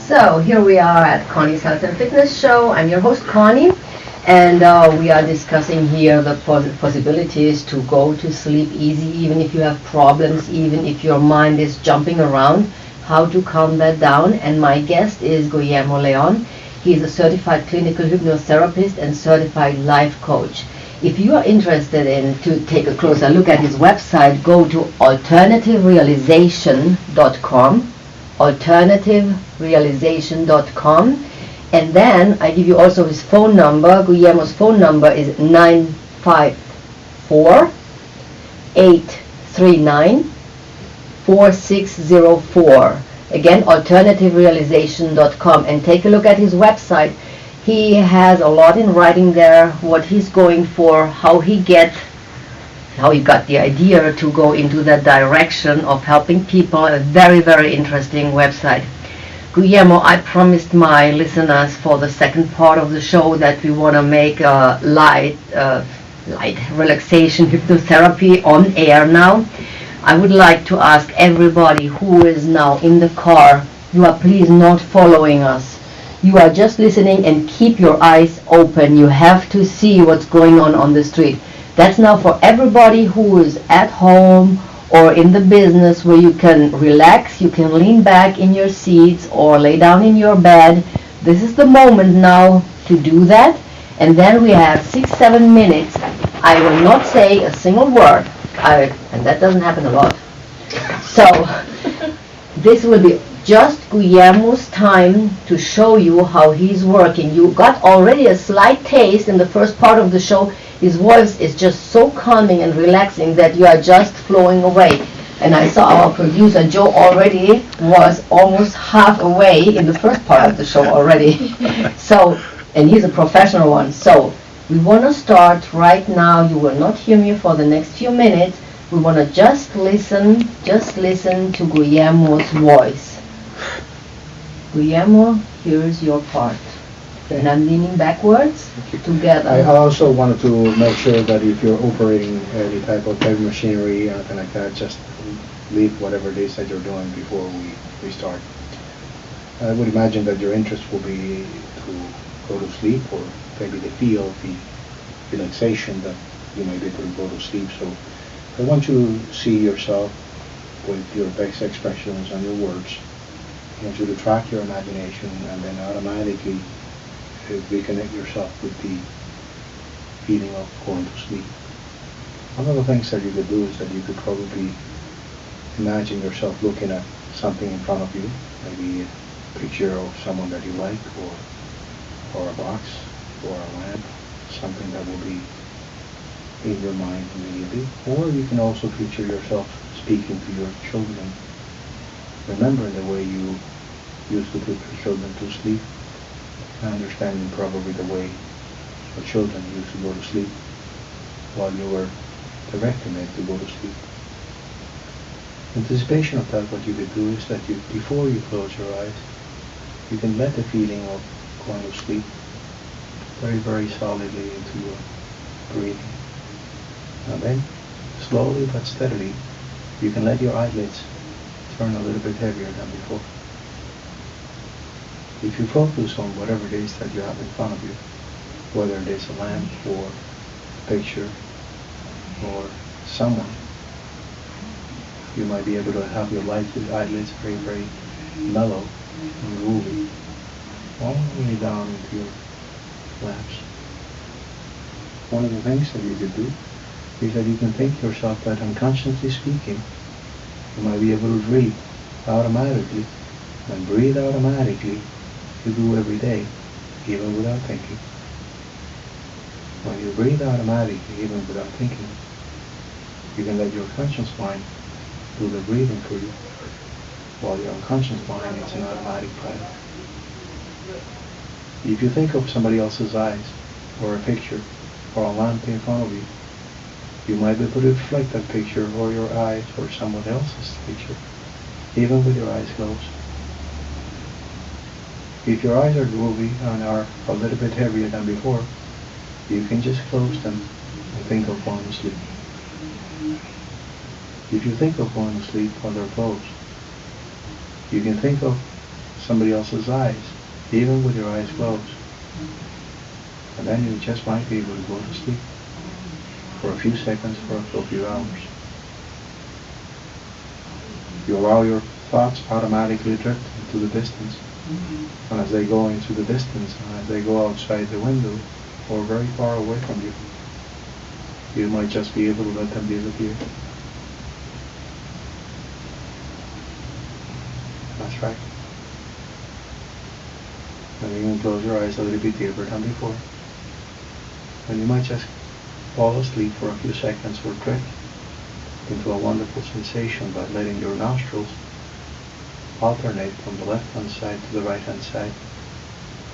So here we are at Connie's Health and Fitness Show. I'm your host Connie, and we are discussing here the possibilities to go to sleep easy, even if you have problems, even if your mind is jumping around, how to calm that down. And my guest is Guillermo Leon. He is a certified clinical hypnotherapist and certified life coach. If you are interested in to take a closer look at his website, go to alternativerealization.com, alternativerealization.com, and then I give you also his phone number. Guillermo's phone number is 954-839-4604. Again, alternativerealization.com, and take a look at his website. He has a lot in writing there, what he's going for, how he got the idea to go into that direction of helping people. A very, very interesting website. Guillermo, I promised my listeners for the second part of the show that we want to make a light relaxation hypnotherapy on air now. I would like to ask everybody who is now in the car, you are please not following us. You are just listening, and keep your eyes open. You have to see what's going on the street. That's now for everybody who is at home or in the business where you can relax, you can lean back in your seats or lay down in your bed. This is the moment now to do that. And then we have 6-7 minutes. I will not say a single word, and that doesn't happen a lot. So this will be just Guillermo's time to show you how he's working. You got already a slight taste in the first part of the show. His voice is just so calming and relaxing that you are just flowing away. And I saw our producer Joe already was almost half away in the first part of the show already. So, and he's a professional one. So we want to start right now. You will not hear me for the next few minutes. We want to just listen to Guillermo's voice. Guillermo, here's your part. Okay. And I'm leaning backwards together. I also wanted to make sure that if you're operating any type of heavy machinery or anything like that, just leave whatever it is that you're doing before we start. I would imagine that your interest will be to go to sleep, or maybe the feel of the relaxation that you may be able to go to sleep. So I want you to see yourself with your best expressions and your words. I want you to track your imagination and then automatically reconnect yourself with the feeling of going to sleep. One of the things that you could do is that you could probably imagine yourself looking at something in front of you, maybe a picture of someone that you like, or a box, or a lamp, something that will be in your mind immediately. Or you can also picture yourself speaking to your children, remembering the way you used to put your children to sleep, understanding probably the way your children used to go to sleep while you were directing them to go to sleep. Anticipation of that, what you could do is that before you close your eyes, you can let the feeling of going to sleep very, very solidly into your breathing. And then, slowly but steadily, you can let your eyelids turn a little bit heavier than before. If you focus on whatever it is that you have in front of you, whether it is a lamp or a picture or someone, you might be able to have your eyelids very, very mellow and groovy, all the way down into your laps. One of the things that you could do is that you can think to yourself that, unconsciously speaking, you might be able to breathe automatically, and breathe automatically you do every day, even without thinking. When you breathe automatically, even without thinking, you can let your conscious mind do the breathing for you, while your unconscious mind is an automatic pilot. If you think of somebody else's eyes, or a picture, or a lamp in front of you, you might be able to reflect that picture or your eyes or someone else's picture, even with your eyes closed. If your eyes are groovy and are a little bit heavier than before, you can just close them and think of going to sleep. If you think of going to sleep while they're closed, you can think of somebody else's eyes, even with your eyes closed. And then you just might be able to go to sleep for a few seconds, for a few hours. You allow your thoughts automatically drift into the distance. And as they go into the distance, and as they go outside the window, or very far away from you, you might just be able to let them disappear. That's right. And you can close your eyes a little bit deeper than before. And you might just fall asleep for a few seconds or drift into a wonderful sensation by letting your nostrils alternate from the left-hand side to the right-hand side,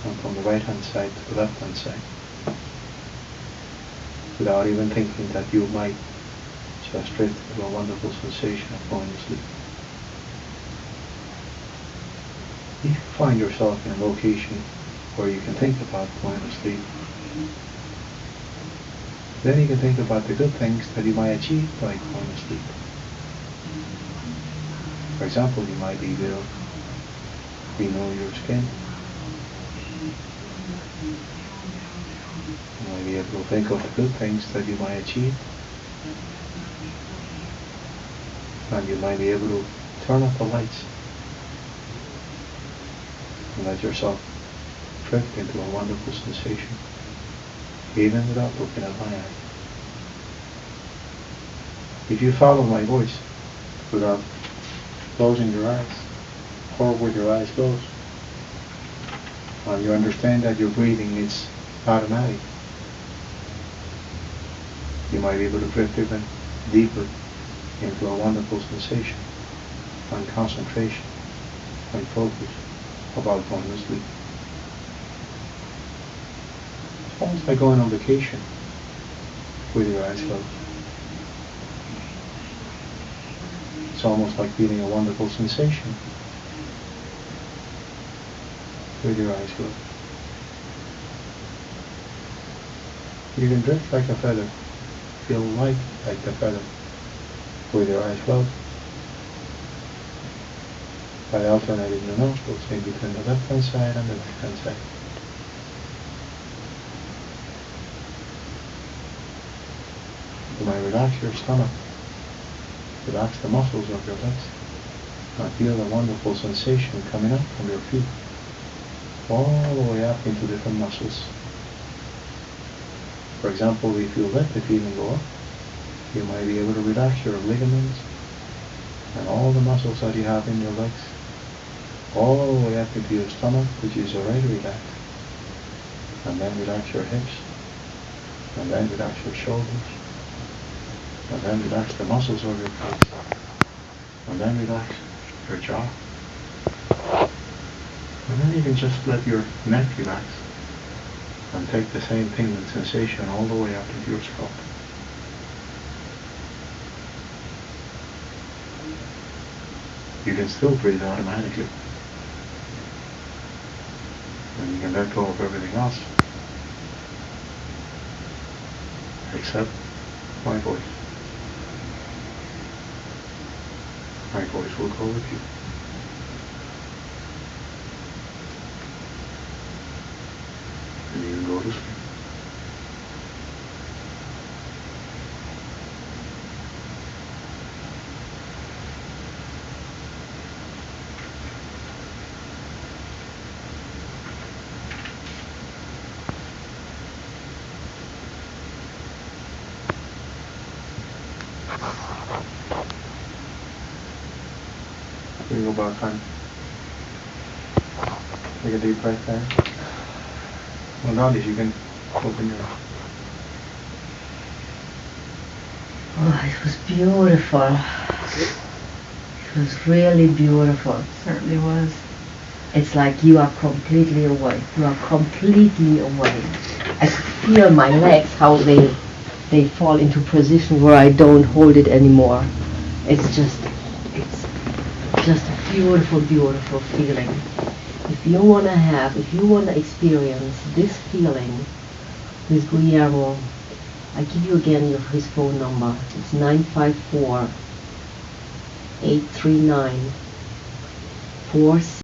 and from the right-hand side to the left-hand side, without even thinking that you might just drift into a wonderful sensation of going to sleep. If you find yourself in a location where you can think about going to sleep, then you can think about the good things that you might achieve by going to sleep. For example, you might be able to renew your skin. You might be able to think of the good things that you might achieve. And you might be able to turn off the lights and let yourself drift into a wonderful sensation, even without looking at my eye. If you follow my voice without closing your eyes, or with your eyes closed, and you understand that your breathing is automatic, you might be able to drift even deeper into a wonderful sensation and concentration and focus about going to sleep. It's almost like going on vacation with your eyes closed. It's almost like feeling a wonderful sensation with your eyes closed. You can drift like a feather, feel light like the feather with your eyes closed, by alternating the nostrils in between the left-hand side and the right-hand side. You might relax your stomach, relax the muscles of your legs, and feel a wonderful sensation coming up from your feet, all the way up into different muscles. For example, if you let the feeling go up, you might be able to relax your ligaments and all the muscles that you have in your legs, all the way up into your stomach, which is already relaxed. And then relax your hips, and then relax your shoulders, and then relax the muscles of your face, and then relax your jaw. And then you can just let your neck relax, and take the same thing and sensation all the way up into your scalp. You can still breathe automatically. And you can let go of everything else, except my voice. My voice will go with you. And you can go to sleep. You can go back on. Take a deep breath there. Well, now that you can open your eyes. Oh, it was beautiful. It was really beautiful. It certainly was. It's like you are completely awake. You are completely awake. I could feel my legs, how they fall into position where I don't hold it anymore. It's just a beautiful, beautiful feeling. If you want to experience this feeling with Guillermo, I give you again his phone number. It's 954-839-46